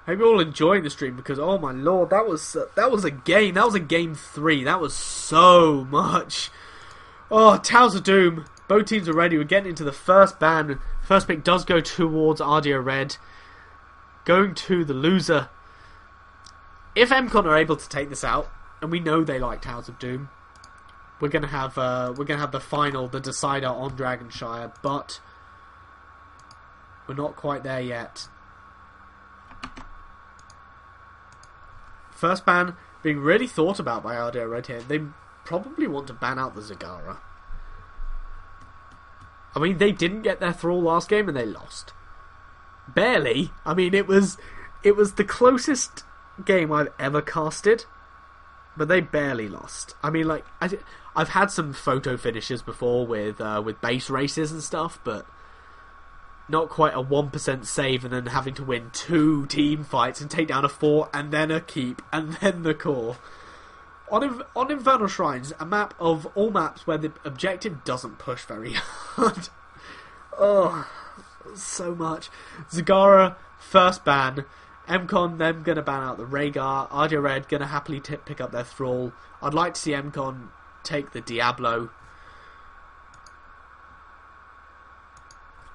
Hope you're all enjoying the stream because, oh my lord, that was a game. That was a game 3. That was so much. Oh, Towers of Doom. Both teams are ready. We're getting into the first ban. First pick does go towards Ardeo Red. Going to the loser. If mCon are able to take this out, and we know they like Towers of Doom, we're gonna have the final, the decider on Dragonshire, but we're not quite there yet. First ban being really thought about by Ardeo Red here. They probably want to ban out the Zagara. I mean, they didn't get their thrall last game and they lost. Barely. I mean, it was the closest game I've ever casted, but they barely lost. I mean, like, I've had some photo finishes before with base races and stuff, but not quite a 1% save and then having to win 2 team fights and take down a 4 and then a keep and then the core. On Infernal Shrines, a map of all maps where the objective doesn't push very hard. Oh, so much. Zagara, first ban. mCon, them going to ban out the Rhaegar. Ardeo Red going to happily pick up their Thrall. I'd like to see mCon take the Diablo.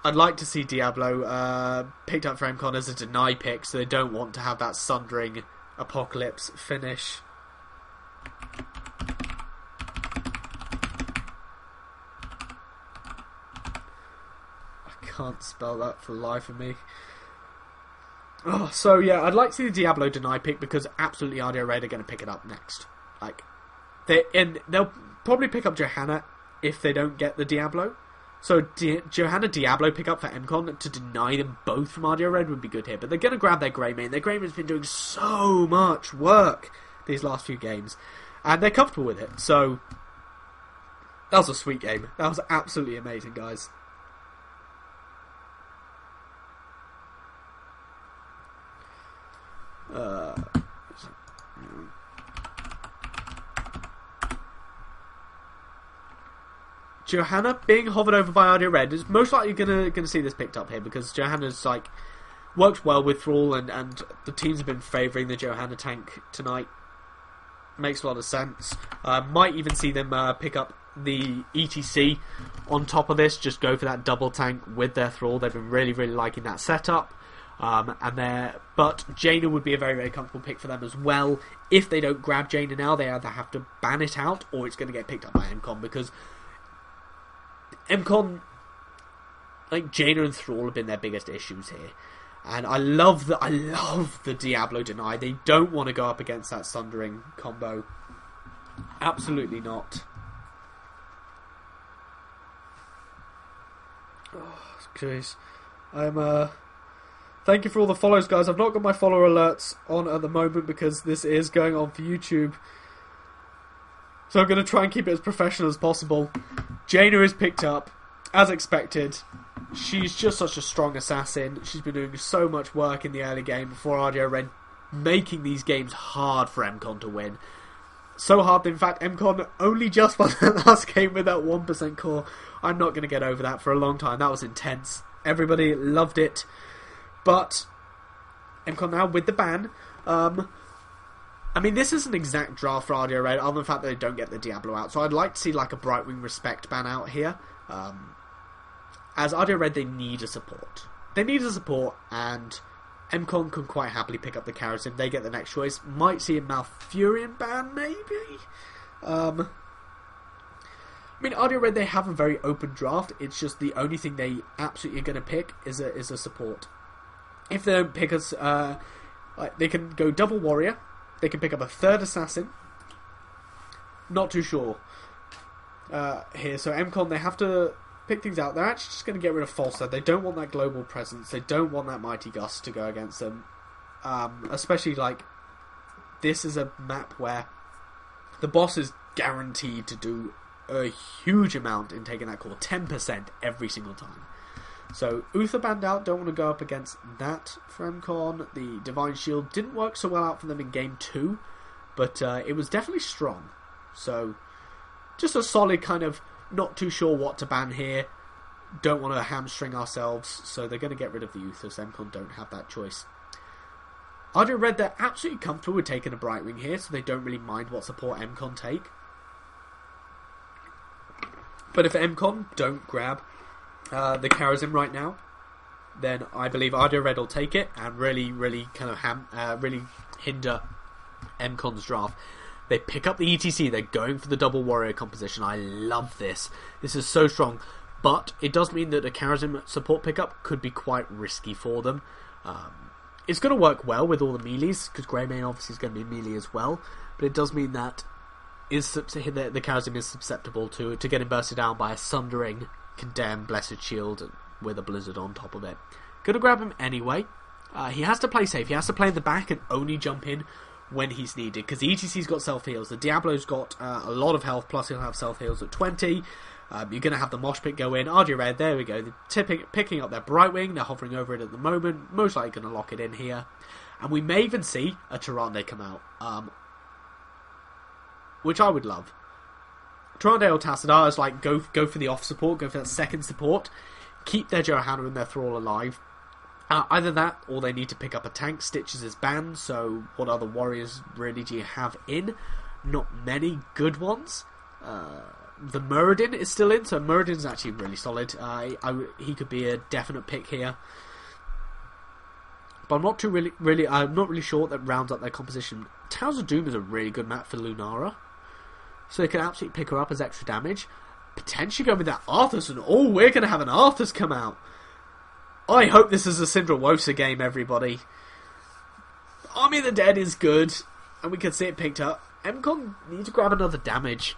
I'd like to see Diablo picked up for mCon as a deny pick, so they don't want to have that Sundering Apocalypse finish. I can't spell that for the life of me. Oh, so yeah, I'd like to see the Diablo deny pick because absolutely Ardeo Red are going to pick it up next. Like, they'll probably pick up Johanna if they don't get the Diablo. So Johanna Diablo pick up for mCon to deny them both from Ardeo Red would be good here. But they're going to grab their Greymane. Their Greymane's been doing so much work these last few games. And they're comfortable with it. So that was a sweet game. That was absolutely amazing, guys. Johanna being hovered over by Ardeo Red is most likely gonna see this picked up here because Johanna's like worked well with Thrall and the teams have been favouring the Johanna tank tonight. Makes a lot of sense. Might even see them pick up the ETC on top of this. Just go for that double tank with their Thrall. They've been really liking that setup. But Jaina would be a very comfortable pick for them as well. If they don't grab Jaina now, they either have to ban it out or it's going to get picked up by mCon because mCon, like Jaina and Thrall have been their biggest issues here. And I love the Diablo deny. They don't want to go up against that Sundering combo. Absolutely not. Oh, jeez. Thank you for all the follows, guys. I've not got my follower alerts on at the moment because this is going on for YouTube. So I'm going to try and keep it as professional as possible. Jaina is picked up, as expected. She's just such a strong assassin. She's been doing so much work in the early game before Ardeo Red, making these games hard for mCon to win. So hard that, in fact, mCon only just won that last game with that 1% core. I'm not going to get over that for a long time. That was intense. Everybody loved it. But mCon now with the ban. I mean, this is an exact draft for Ardeo Red, other than the fact that they don't get the Diablo out. So I'd like to see like a Brightwing Respect ban out here. As Ardeo Red, they need a support. They need a support, and mCon can quite happily pick up the carrots if they get the next choice. Might see a Malfurion ban, maybe? I mean, Ardeo Red, they have a very open draft. It's just the only thing they absolutely are going to pick is a support. If they don't pick us, they can go double warrior. They can pick up a third assassin. Not too sure here. So mCon, they have to pick things out. They're actually just going to get rid of Falster. They don't want that global presence. They don't want that Mighty Gust to go against them. Especially like this is a map where the boss is guaranteed to do a huge amount in taking that core. 10% every single time. So Uther banned out, don't want to go up against that for mCon. The Divine Shield didn't work so well out for them in Game 2, but it was definitely strong. So just a solid kind of not too sure what to ban here. Don't want to hamstring ourselves, so they're going to get rid of the Uther, so mCon don't have that choice. Ardeo Red, they're absolutely comfortable with taking a Brightwing here, so they don't really mind what support mCon take. But if mCon don't grab the Karazim right now, then I believe Ardeo Red will take it and really kind of really hinder mCon's draft. They pick up the ETC, they're going for the double warrior composition. I love this. This is so strong. But it does mean that a Karazim support pickup could be quite risky for them. It's going to work well with all the melees, because Greymane obviously is going to be melee as well. But it does mean that the Karazim is susceptible to getting bursted down by a Sundering, Condemn, Blessed Shield with a Blizzard on top of it. Going to grab him anyway. He has to play safe. He has to play in the back and only jump in when he's needed, because the ETC's got self-heals. The Diablo's got a lot of health, plus he'll have self-heals at 20. You're going to have the Mosh Pit go in. Ardeo Red, there we go. They're picking up their Brightwing. They're hovering over it at the moment. Most likely going to lock it in here. And we may even see a Tyrande come out. Which I would love. Tyrande or Tassadar is like, go for the off support. Go for that second support. Keep their Johanna and their Thrall alive. Either that, or they need to pick up a tank. Stitches is banned, so what other warriors really do you have in? Not many good ones. The Muradin is still in, so Muradin's actually really solid. He could be a definite pick here. But I'm not really sure that rounds up their composition. Towers of Doom is a really good map for Lunara. So they can absolutely pick her up as extra damage. Potentially go with that Arthas, and we're going to have an Arthas come out. I hope this is a Syndra Wosa game, everybody. Army of the Dead is good, and we can see it picked up. mCon need to grab another damage.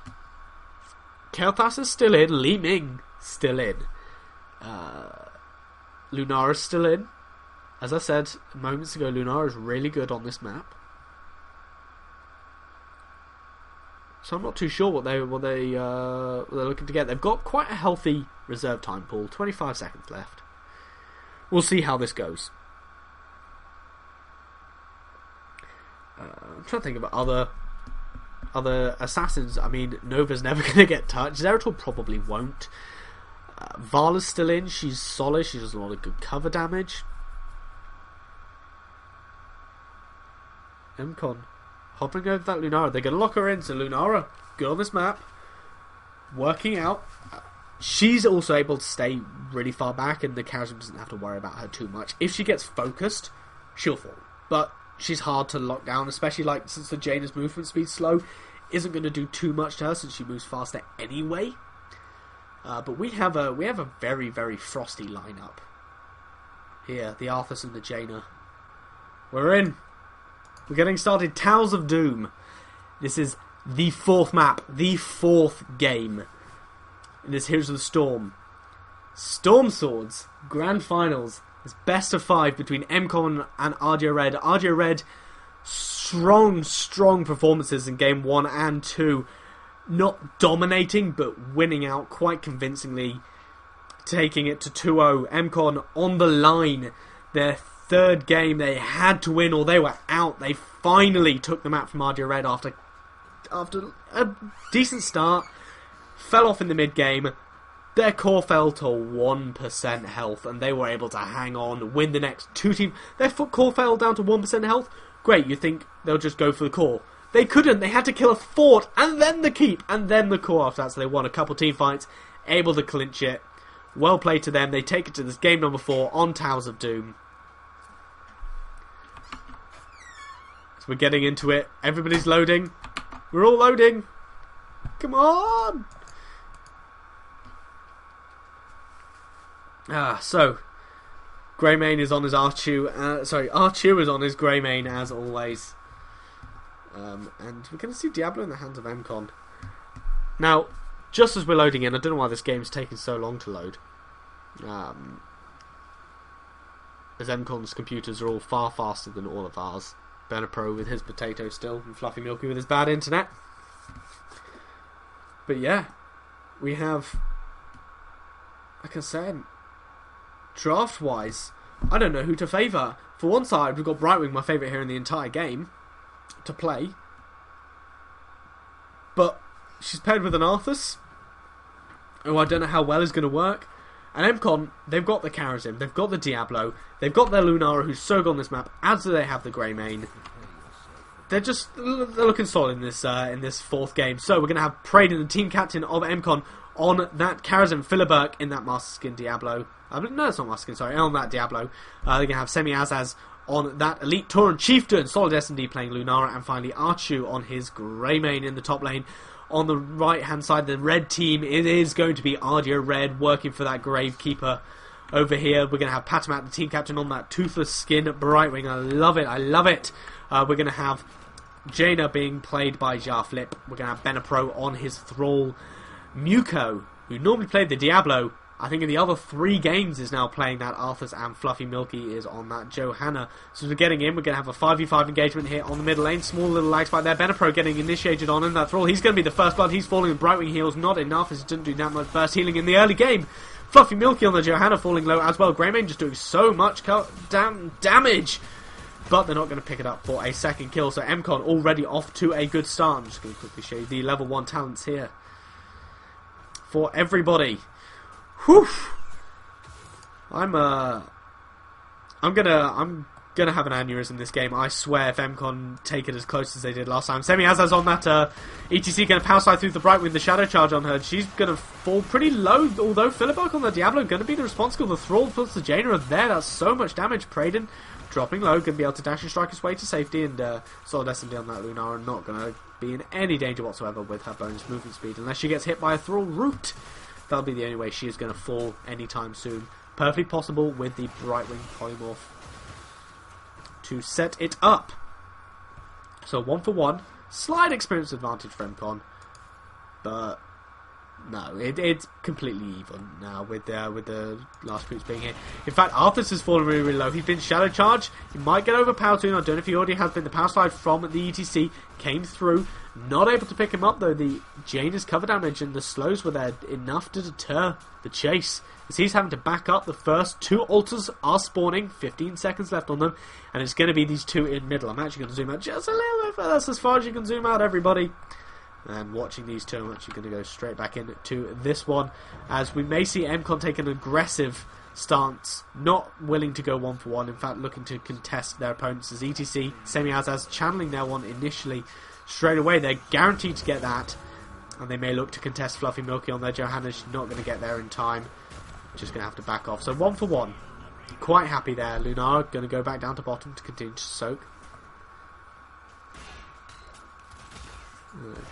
Kael'thas is still in. Li Ming still in. Lunara's still in. As I said moments ago, Lunara is really good on this map. So I'm not too sure what they're looking to get. They've got quite a healthy reserve time pool. 25 seconds left. We'll see how this goes. I'm trying to think of other assassins. I mean, Nova's never going to get touched. Zeratul probably won't. Vala's still in. She's solid. She does a lot of good cover damage. mCon hopping over that Lunara. They're going to lock her in. So Lunara, good on this map. Working out. She's also able to stay really far back, and the Karazim doesn't have to worry about her too much. If she gets focused, she'll fall. But she's hard to lock down, especially since the Jaina's movement speed's slow. Isn't going to do too much to her since she moves faster anyway. But we have a very, very frosty lineup here. The Arthas and the Jaina. We're in. We're getting started. Towers of Doom. This is the fourth map, the fourth game in this Heroes of the Storm. Storm Swords Grand Finals. It's best of 5 between mCon and Ardeo Red. Ardeo Red, strong performances in game 1 and 2. Not dominating, but winning out quite convincingly, taking it to 2-0. mCon on the line. Their third game, they had to win or they were out. They finally took the map from Ardeo Red after a decent start. Fell off in the mid-game. Their core fell to 1% health, and they were able to hang on, win the next two teams. Their core fell down to 1% health. Great, you think they'll just go for the core. They couldn't. They had to kill a fort, and then the keep, and then the core after that. So they won a couple team fights, able to clinch it. Well played to them. They take it to this game number 4 on Towers of Doom. So we're getting into it. Everybody's loading. We're all loading. Come on! So Greymane is on his Archew. Archew is on his Greymane as always. And we're going to see Diablo in the hands of mCon. Now, just as we're loading in, I don't know why this game's taking so long to load. As mCon's computers are all far faster than all of ours. Benapro with his potato still, and Fluffy Milky with his bad internet. But yeah, we have, like I said, draft-wise, I don't know who to favour. For one side, we've got Brightwing, my favourite here in the entire game, to play. But she's paired with an Arthas, who I don't know how well is going to work. And mCon, they've got the Karazim, they've got the Diablo, they've got their Lunara, who's so good on this map, as do they have the Greymane. They're looking solid in this fourth game. So we're going to have Praden, the team captain of mCon, on that Karazim, Philibert in that Master Skin Diablo. No, it's not Master Skin, sorry, on that Diablo. They're going to have Semi Azaz on that Elite Tauren Chieftain, Solid S&D playing Lunara, and finally Archu on his Greymane in the top lane. On the right-hand side, the red team, it is going to be Ardeo Red working for that Gravekeeper over here. We're going to have Patamat, the team captain, on that Toothless Skin Brightwing. I love it, I love it. We're going to have Jaina being played by Jarflip. We're going to have Benapro on his Thrall. Muko, who normally played the Diablo, I think in the other 3 games is now playing that Arthas, and Fluffy Milky is on that Johanna. So we're getting in, we're going to have a 5v5 engagement here on the middle lane. Small little lag spike there. Benapro getting initiated on in that Thrall. He's going to be the first blood. He's falling in Brightwing heals. Not enough as he didn't do that much burst healing in the early game. Fluffy Milky on the Johanna falling low as well. Greymane just doing so much damage. But they're not going to pick it up for a second kill. So mCon already off to a good start. I'm just going to quickly show you the level 1 talents here for everybody. Whew. I'm gonna have an aneurysm this game. I swear, if mCon take it as close as they did last time. Semi Azaz on that ETC, going to power slide through the Bright with the Shadow Charge on her. She's going to fall pretty low, although Philibert on the Diablo going to be the responsible. The Thrall plus the Jaina are there. That's so much damage. Praden dropping low, going to be able to dash and strike his way to safety, and Solid S&D on that Lunara not going to be in any danger whatsoever with her bonus movement speed, unless she gets hit by a Thrall root. That'll be the only way she is going to fall anytime soon. Perfectly possible with the Brightwing Polymorph to set it up. So 1 for 1. Slight experience advantage for mCon. But no, it's completely even now with the last boots being here. In fact, Arthas has fallen really, really low. He's been Shadow Charge. He might get overpowered soon. I don't know if he already has been. The power slide from the ETC came through. Not able to pick him up though. The Jaina's cover damage and the slows were there enough to deter the chase, as he's having to back up. The first 2 altars are spawning. 15 seconds left on them, and it's going to be these 2 in middle. I'm actually going to zoom out just a little bit further. That's as far as you can zoom out, everybody. And watching these 2, I'm actually going to go straight back into this one, as we may see mCon take an aggressive stance, not willing to go 1 for 1. In fact, looking to contest their opponents as ETC, Semi Azaz channeling their one initially. Straight away, they're guaranteed to get that, and they may look to contest Fluffy Milky on their Johanna. She's not going to get there in time. Just going to have to back off. So 1 for 1. Quite happy there. Lunara going to go back down to bottom to continue to soak.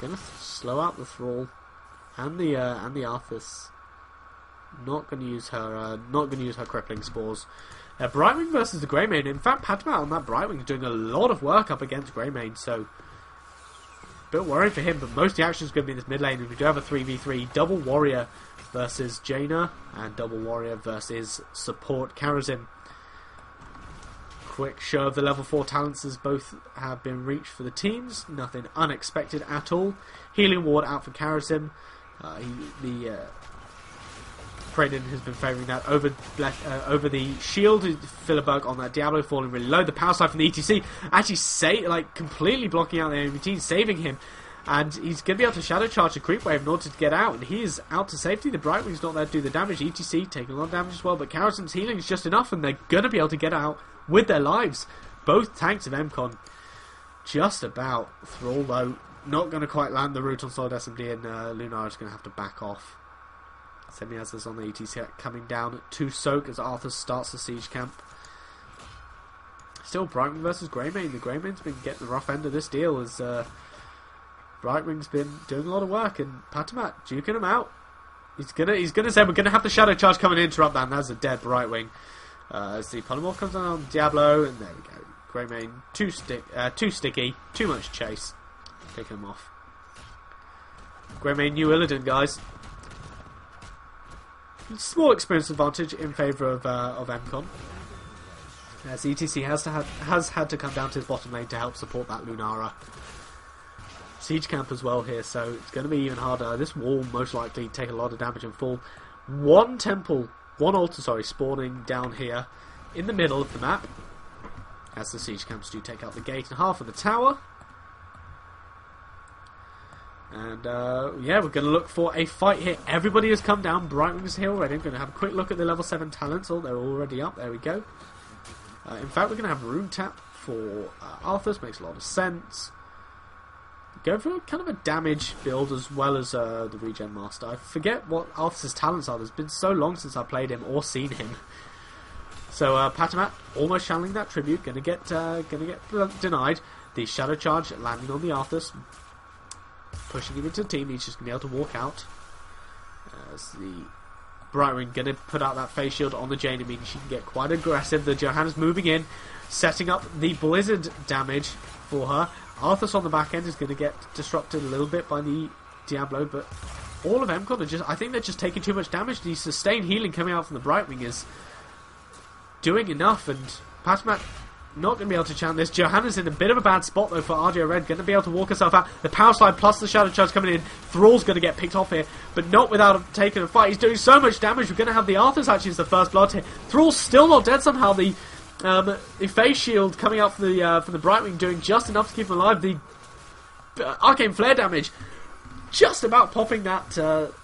Going to slow out the Thrall and the Arthas. Not going to use her crippling spores. Brightwing versus the Greymane. In fact, Patamat on that Brightwing is doing a lot of work up against Greymane, so a bit worried for him, but most of the action is going to be in this mid lane, and we do have a 3v3 double warrior versus Jaina and double warrior versus support Karazim. Quick show of the level 4 talents as both have been reached for the teams. Nothing unexpected at all. Healing ward out for Karazim. Praden has been favouring that over the shield. Philibert on that Diablo falling really low. The power slide from the ETC actually completely blocking out the enemy team, saving him. And he's going to be able to Shadow Charge the creep wave in order to get out. And he is out to safety. The Brightwing's not there to do the damage. ETC taking a lot of damage as well. But Karazim's healing is just enough, and they're going to be able to get out with their lives. Both tanks of mCon just about. Thrall, though, not going to quite land the root on Solid SMD, and Lunar is going to have to back off. Semi Azaz on the ETC coming down to soak as Arthur starts the siege camp. Still Brightwing versus Greymane. The Greymane's been getting the rough end of this deal as Brightwing's been doing a lot of work, and Patamat duking him out. He's gonna say we're gonna have the Shadow Charge coming in to interrupt that, and that's a dead Brightwing. As the Polymorph comes on Diablo, and there we go. Greymane too sticky, too much chase. Taking him off. Greymane New Illidan, guys. Small experience advantage in favour of mCon, as ETC has had to come down to his bottom lane to help support that Lunara. Siege camp as well here, so it's going to be even harder. This wall most likely take a lot of damage and fall. One altar spawning down here in the middle of the map, as the siege camps do take out the gate and half of the tower. And yeah, we're going to look for a fight here. Everybody has come down. Brightwing's here already. I'm going to have a quick look at the level 7 talents. Oh, they're already up. There we go. In fact, we're going to have Rune Tap for Arthas. Makes a lot of sense. Go for kind of a damage build as well as the Regen Master. I forget what Arthas' talents are. There's been so long since I played him or seen him. So Patamat almost channeling that tribute. Gonna get denied. The Shadow Charge landing on the Arthas. Pushing him into the team. He's just going to be able to walk out. As the Brightwing going to put out that face shield on the Jaina, meaning she can get quite aggressive. The Johanna's moving in, setting up the Blizzard damage for her. Arthas on the back end is going to get disrupted a little bit by the Diablo, but all of mCon are just, I think they're just taking too much damage. The sustained healing coming out from the Brightwing is doing enough, and Patamat not going to be able to challenge this. Johanna's in a bit of a bad spot though for Ardeo Red, going to be able to walk herself out. The power slide plus the Shadow Charge coming in. Thrall's going to get picked off here, but not without taking a fight. He's doing so much damage. We're going to have the Arthas actually as the first blood here. Thrall's still not dead somehow. The face shield coming out from the Brightwing doing just enough to keep him alive. The arcane flare damage just about popping that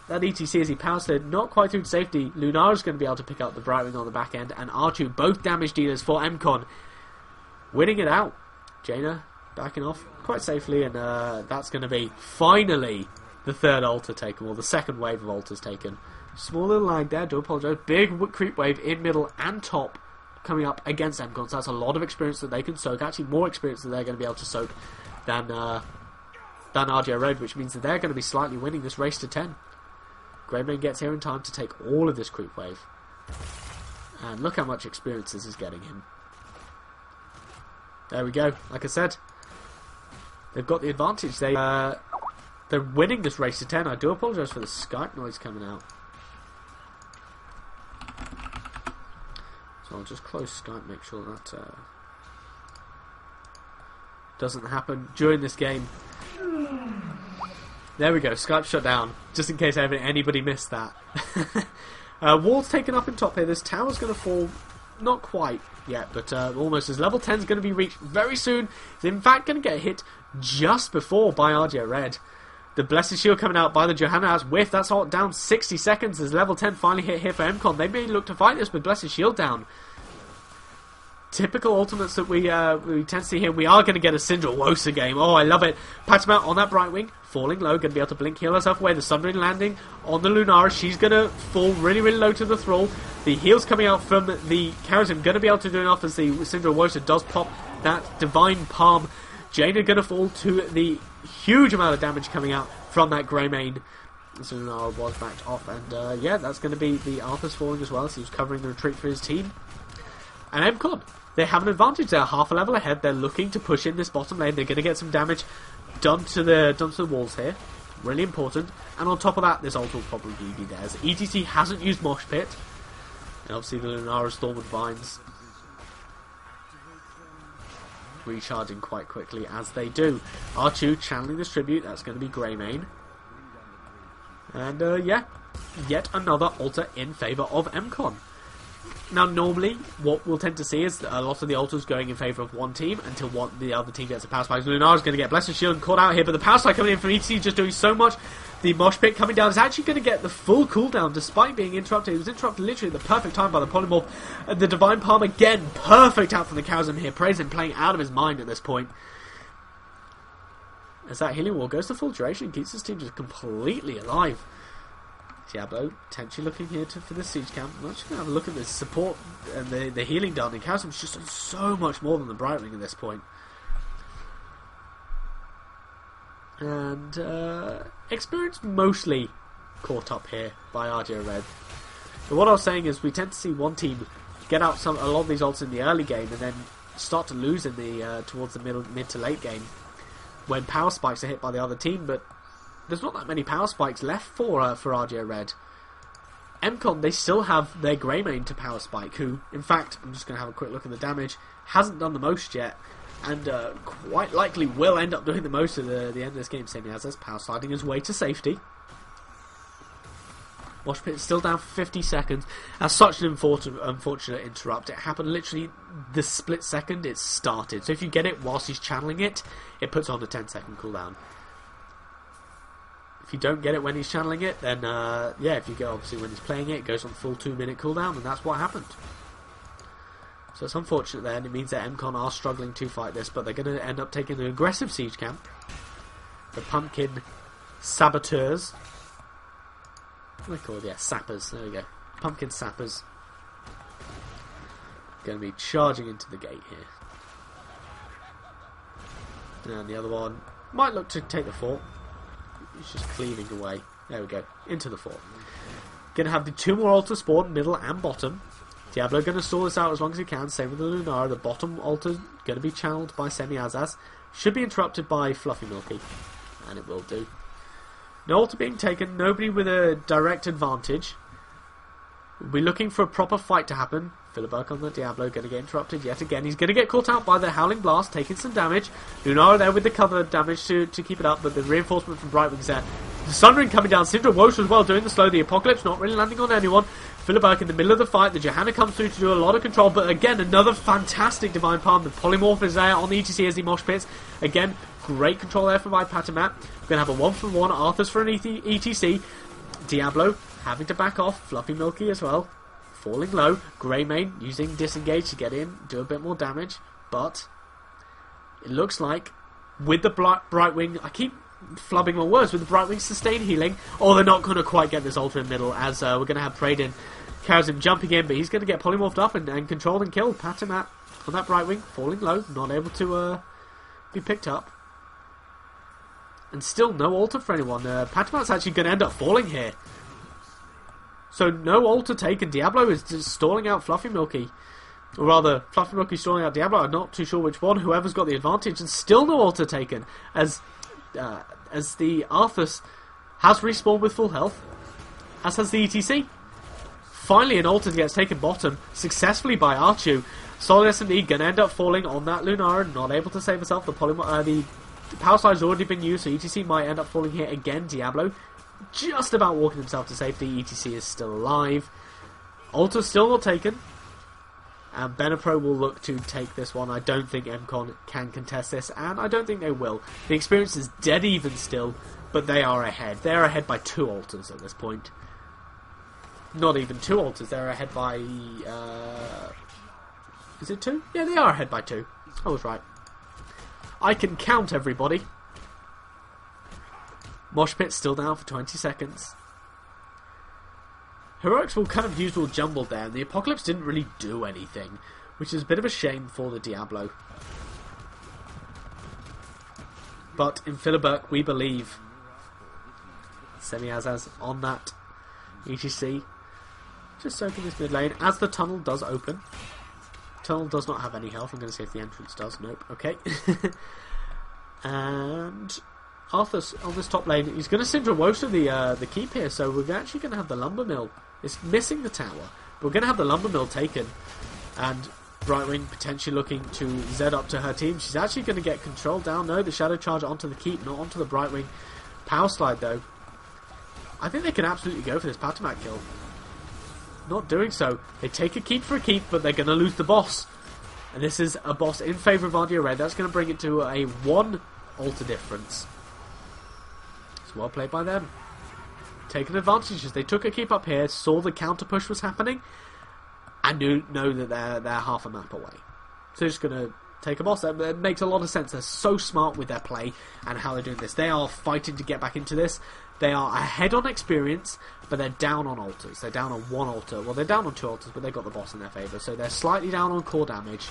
ETC as he power slid. Not quite through to safety. Lunara's going to be able to pick up the Brightwing on the back end, and R2 both damage dealers for mCon. Winning it out. Jaina backing off quite safely, and that's going to be finally the third altar taken, or the second wave of altars taken. Small little lag there, do apologise. Big creep wave in middle and top coming up against mCon, so that's a lot of experience that they can soak. Actually, more experience that they're going to be able to soak than Ardeo Red, which means that they're going to be slightly winning this race to 10. Greymane gets here in time to take all of this creep wave. And look how much experience this is getting him. There we go. Like I said, they've got the advantage. They're winning this race to 10. I do apologise for the Skype noise coming out. So I'll just close Skype, make sure that doesn't happen during this game. There we go. Skype shut down, just in case anybody missed that. Wall's taken up in top here. This tower's going to fall. Not quite yet, but almost, as level 10 is going to be reached very soon. It's in fact going to get hit just before by Ardeo Red. The Blessed Shield coming out by the Johanna as whiff. That's all down 60 seconds as level 10 finally hit here for mCon. They may look to fight this with Blessed Shield down. Typical ultimates that we tend to see here. We are going to get a Syndra Wosa game. Oh, I love it. Patamat on that Brightwing, falling low, going to be able to blink heal herself away. The Sundering landing on the Lunara. She's going to fall really, really low to the Thrall. The heals coming out from the Kharazim going to be able to do enough as the Syndra Wosa does pop that Divine Palm. Jaina going to fall to the huge amount of damage coming out from that Greymane. So Lunara was backed off, and yeah, that's going to be the Arthas falling as well, as he was covering the retreat for his team. And mCon, they have an advantage. They're half a level ahead. They're looking to push in this bottom lane. They're going to get some damage done to the walls here. Really important. And on top of that, this ult will probably be theirs. ETC hasn't used Mosh Pit. And obviously the Lunara Storm Vines recharging quite quickly as they do. R2 channeling this tribute. That's going to be Greymane. And yeah, yet another altar in favour of mCon. Now, normally, what we'll tend to see is a lot of the altars going in favour of one team until the other team gets a power spike. Lunara's going to get Blessed Shield and caught out here, but the power spike coming in from ETC just doing so much. The Mosh Pit coming down is actually going to get the full cooldown despite being interrupted. It was interrupted literally at the perfect time by the Polymorph. The Divine Palm again, perfect out from the Kharazim here. Praise playing out of his mind at this point. As that healing wall goes to full duration, keeps his team just completely alive. Diablo potentially looking here for the siege camp. I'm actually going to have a look at the support and the healing done. And Kharazim's just done so much more than the Brightwing at this point. And experience mostly caught up here by Ardeo Red. But what I was saying is we tend to see one team get out a lot of these ults in the early game and then start to lose in the towards the mid to late game when power spikes are hit by the other team. But there's not that many power spikes left for Ardeo Red. mCon, they still have their Greymane to power spike, who, in fact, I'm just going to have a quick look at the damage, hasn't done the most yet, and quite likely will end up doing the most at the end of this game, seeing as there's power sliding his way to safety. Mosh Pit still down for 50 seconds. That's such an unfortunate interrupt. It happened literally the split second it started. So if you get it whilst he's channeling it, it puts on a 10-second cooldown. If you don't get it when he's channeling it, then yeah, if you get obviously when he's playing it goes on full 2-minute cooldown, and that's what happened. So it's unfortunate then. It means that mCon are struggling to fight this, but they're going to end up taking the aggressive siege camp. The pumpkin saboteurs. What are they called? Yeah, sappers. There we go. Pumpkin sappers. Going to be charging into the gate here. And the other one might look to take the fort. He's just cleaving away. There we go. Into the fort. Going to have the 2 more altars spawn, middle and bottom. Diablo going to stall this out as long as he can. Same with the Lunara. The bottom altar going to be channeled by Semi-Azaz. Should be interrupted by Fluffy Milky. And it will do. No altar being taken. Nobody with a direct advantage. We'll be looking for a proper fight to happen. Philibert on the Diablo going to get interrupted yet again. He's going to get caught out by the Howling Blast, taking some damage. Lunara there with the cover damage to keep it up, but the reinforcement from Brightwing's there. The Sundering coming down. Syndra Wosh as well doing the slow. The Apocalypse not really landing on anyone. Philibert in the middle of the fight. The Johanna comes through to do a lot of control, but again, another fantastic Divine Palm. The Polymorph is there on the ETC as he mosh pits. Again, great control there from Patamat. We're going to have a 1-for-1. Arthur's for an ETC. Diablo having to back off. Fluffy Milky as well. Falling low. Greymane using Disengage to get in, do a bit more damage, but it looks like with the Brightwing, I keep flubbing my words, with the Brightwing sustain healing, or they're not going to quite get this ultra in middle, as we're going to have Praedin carries him jumping in, but he's going to get polymorphed up and controlled and killed. Patamat on that Brightwing, falling low, not able to be picked up. And still no altar for anyone. Patamat's actually going to end up falling here. So no altar taken. Diablo is just stalling out Fluffy Milky. Or rather, Fluffy Milky stalling out Diablo. I'm not too sure which one. Whoever's got the advantage. And still no altar taken. As the Arthas has respawned with full health. As has the ETC. Finally an altar gets taken bottom. Successfully by Archu. Solid SMD going to end up falling on that Lunara. Not able to save herself. The power slide has already been used. So ETC might end up falling here again. Diablo just about walking himself to safety. ETC is still alive. Altar's still not taken. And Benepro will look to take this one. I don't think mCon can contest this, and I don't think they will. The experience is dead even still, but they are ahead. They're ahead by 2 altars at this point. Not even 2 altars. They're ahead by... is it 2? Yeah, they are ahead by 2. I was right. I can count everybody. Mosh Pit still down for 20 seconds. Heroics will kind of use all jumbled there, and the Apocalypse didn't really do anything, which is a bit of a shame for the Diablo. But in Philibert, we believe. Semi-Azaz on that ETC. Just soaking this mid lane as the tunnel does open. Tunnel does not have any health. I'm going to see if the entrance does. Nope. Okay. And Arthur's on this top lane. He's going to Syndra Wosa the keep here, so we're actually going to have the Lumber Mill. It's missing the tower, but we're going to have the Lumber Mill taken. And Brightwing potentially looking to Zed up to her team. She's actually going to get control down. No, the Shadow Charge onto the keep, not onto the Brightwing. Power Slide, though. I think they can absolutely go for this Patamat kill. Not doing so. They take a keep for a keep, but they're going to lose the boss. And this is a boss in favour of Ardeo Red. That's going to bring it to a 1 altar difference. It's well played by them. Taking advantage as they took a keep up here, saw the counter push was happening, and know that they're half a map away. So they're just going to take a boss. That makes a lot of sense. They're so smart with their play and how they're doing this. They are fighting to get back into this. They are ahead on experience, but they're down on altars. They're down on 1 altar. Well, they're down on 2 altars, but they've got the boss in their favour. So they're slightly down on core damage.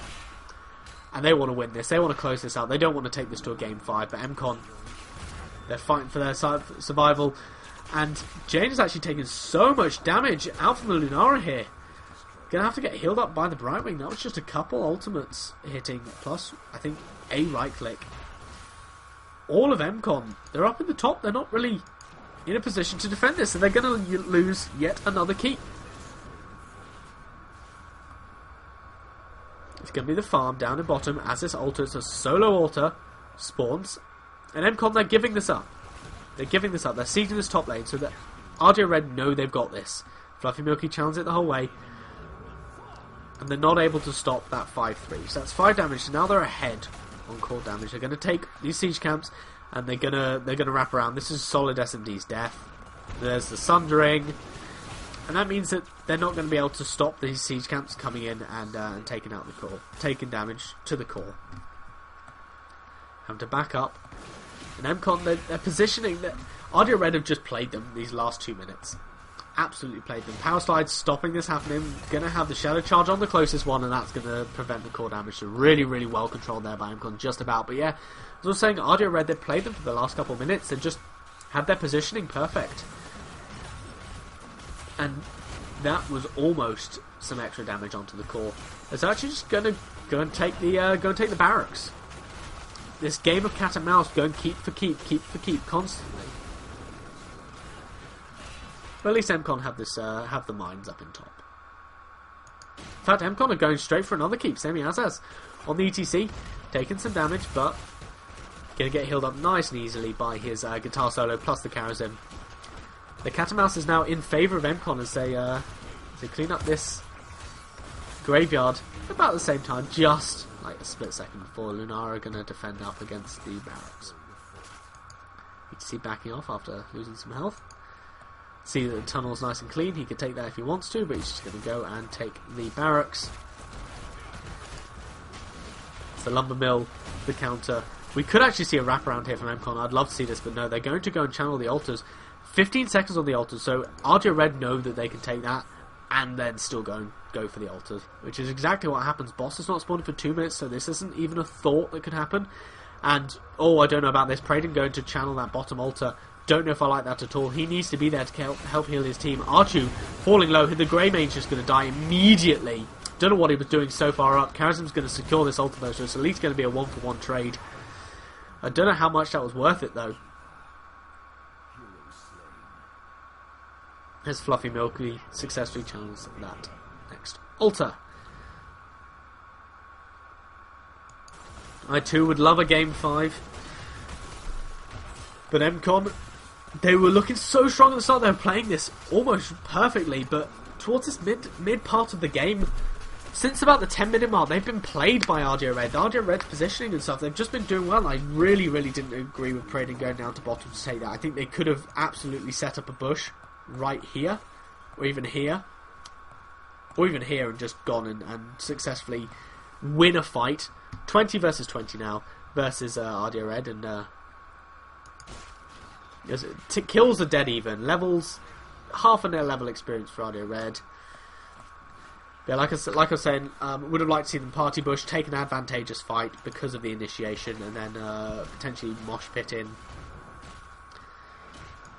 And they want to win this. They want to close this out. They don't want to take this to a game 5. But mCon, they're fighting for their survival. And Jane is actually taking so much damage out from the Lunara here. Gonna have to get healed up by the Brightwing. That was just a couple ultimates hitting. Plus, I think, a right click. All of mCon, they're up in the top. They're not really in a position to defend this, and they're going to lose yet another keep. It's going to be the farm down in bottom as this altar, it's a solo altar, spawns. And mCon, they're giving this up. They're giving this up. They're sieging this top lane so that Ardeo Red know they've got this. Fluffy Milky challenge it the whole way. And they're not able to stop that 5-3. So that's 5 damage. So now they're ahead on core damage. They're going to take these siege camps and they're gonna wrap around. This is solid SMD's death. There's the Sundering, and that means that they're not going to be able to stop these siege camps coming in and taking out the core, taking damage to the core. Having to back up. And mCon, they're positioning that Ardeo Red have just played them these last 2 minutes. Absolutely played them. Power Slide's stopping this happening. Going to have the Shadow Charge on the closest one, and that's going to prevent the core damage. So really, really well controlled there by mCon, just about. But yeah, as I was saying, Ardeo Red, they've played them for the last couple of minutes. They've just had their positioning perfect. And that was almost some extra damage onto the core. It's actually just going to go and take the barracks. This game of cat and mouse, going keep for keep constantly. But at least mCon have the mines up in top. In fact, mCon are going straight for another keep, same as on the ETC, taking some damage, but going to get healed up nice and easily by his guitar solo plus the Karazim. The cat and mouse is now in favour of mCon as they clean up this graveyard about the same time, just like a split second before Lunara are going to defend up against the barracks. ETC backing off after losing some health. See that the tunnel's nice and clean. He could take that if he wants to, but he's just going to go and take the barracks. It's the lumber mill, the counter. We could actually see a wraparound here from mCon. I'd love to see this, but no, they're going to go and channel the altars. 15 seconds on the altars, so Ardeo Red know that they can take that and then still go for the altars, which is exactly what happens. Boss is not spawning for 2 minutes, so this isn't even a thought that could happen. And, oh, I don't know about this. Praden going to channel that bottom altar. Don't know if I like that at all. He needs to be there to help heal his team. Archu falling low. The Grey Mage's just going to die immediately. Don't know what he was doing so far up. Karazim's going to secure this altar though, so it's at least going to be a 1-for-1 trade. I don't know how much that was worth it though. As Fluffy Milky successfully channels that next altar. I too would love a Game 5. But mCon, they were looking so strong at the start. They were playing this almost perfectly, but towards this mid part of the game, since about the 10-minute mark, they've been played by Ardeo Red. Ardeo Red's positioning and stuff, they've just been doing well. I really, really didn't agree with Praden going down to bottom to take that. I think they could have absolutely set up a bush right here, or even here, and just gone and successfully win a fight. 20 versus 20 now, versus Ardeo Red, and kills are dead even. Levels, half a level experience for Ardeo Red. Yeah, like I was saying, would have liked to see them party bush, take an advantageous fight because of the initiation, and then potentially mosh pit in.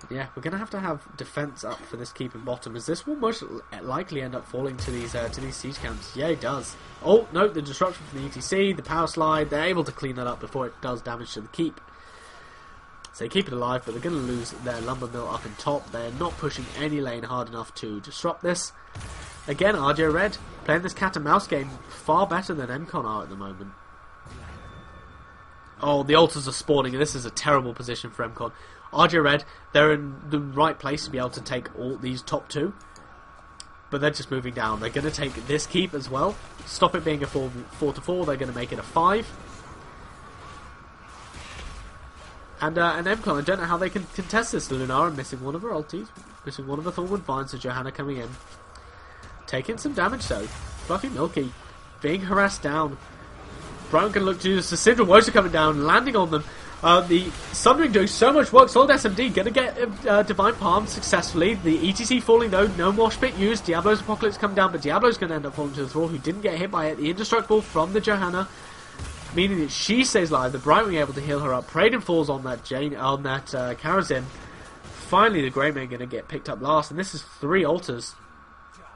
Yeah, we're going to have defense up for this keep in bottom, as this will most likely end up falling to these siege camps. Yeah, it does. Oh, no, the disruption from the ETC, the power slide, they're able to clean that up before it does damage to the keep. So they keep it alive, but they're going to lose their lumber mill up in top. They're not pushing any lane hard enough to disrupt this. Again, Ardeo Red playing this cat and mouse game far better than mCon are at the moment. Oh, the altars are spawning, and this is a terrible position for mCon. Ardeo Red, they're in the right place to be able to take all these top two, but they're just moving down. They're going to take this keep as well. Stop it being a 4-4. They're going to make it a 5. And mCon, I don't know how they can contest this. Lunara missing one of her ultis, missing one of her Thornwood Vines, so Johanna coming in. Taking some damage though. Fluffy Milky being harassed down. Brown can look to do this. The Syndra Woes are coming down, landing on them. The Sundering doing so much work. Solid SMD going to get Divine Palm successfully. The ETC falling though. No mosh pit used. Diablo's Apocalypse come down, but Diablo's going to end up falling to the floor, who didn't get hit by it. The Indestructible from the Johanna, meaning that she stays alive. The Brightwing able to heal her up. Praden falls on that Karazim. Finally, the Grey Man going to get picked up last, and this is 3 altars.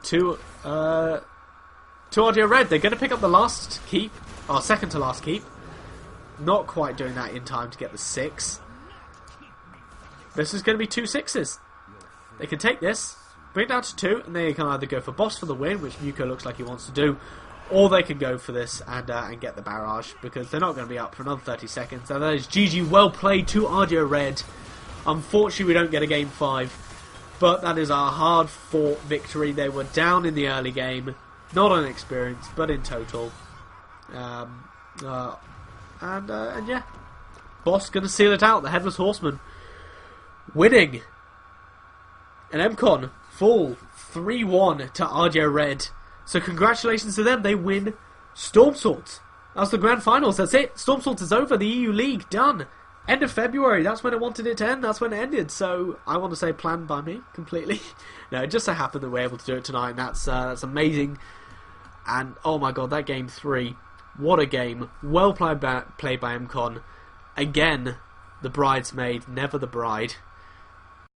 To Ardeo Red. They're going to pick up the last keep, or second to last keep. Not quite doing that in time to get the 6. This is going to be 2 6s. They can take this, bring it down to 2, and they can either go for boss for the win, which Muko looks like he wants to do, or they can go for this and get the barrage, because they're not going to be up for another 30 seconds. So that is GG, well played to Ardeo Red. Unfortunately, we don't get a Game 5. But that is our hard-fought victory. They were down in the early game, not on experience, but in total. And yeah, Boss going to seal it out. The Headless Horseman winning an mCon full 3-1 to Ardeo Red. So congratulations to them. They win Storm Swords. That's the grand finals. That's it. Storm Swords is over. The EU League done. End of February. That's when I wanted it to end. That's when it ended. So I want to say planned by me completely. No, it just so happened that we're able to do it tonight. And that's amazing. And oh my god, that game 3. What a game. Well played by mCon. Again, the bridesmaid, never the bride.